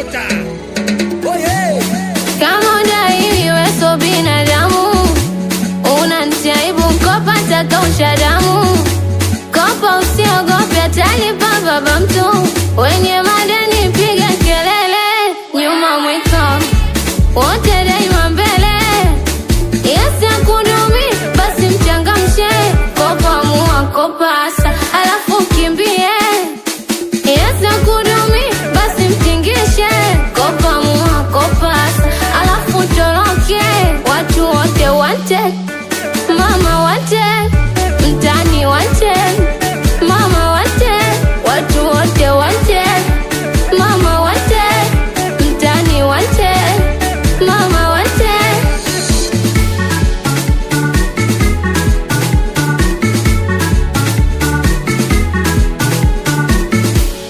Nyota. Oh yeah. Kama udai weso binadamu, unanitiaibu mkopa takausha damu. Kopa usiogope atalipa baba mtu, wenye madeni piga kelele, nyuma mwiko wote daima mbele. Yes ya kudumi basi mchangamshe, kopa mua kopa asa alafu kimbie. Yes ya kudumi basi mtingishe, kopa mua kopa asa alafu toroke. Watu wote wanted, mama wanted, mtani wanted, mama wanted, watu wote wanted, mama wanted, mtani wanted, mama wanted.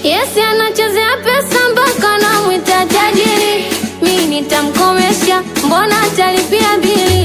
Yes anachezea pesa mpaka na mwita tajiri, mimi nitamkomesha, mbona atalipia bili.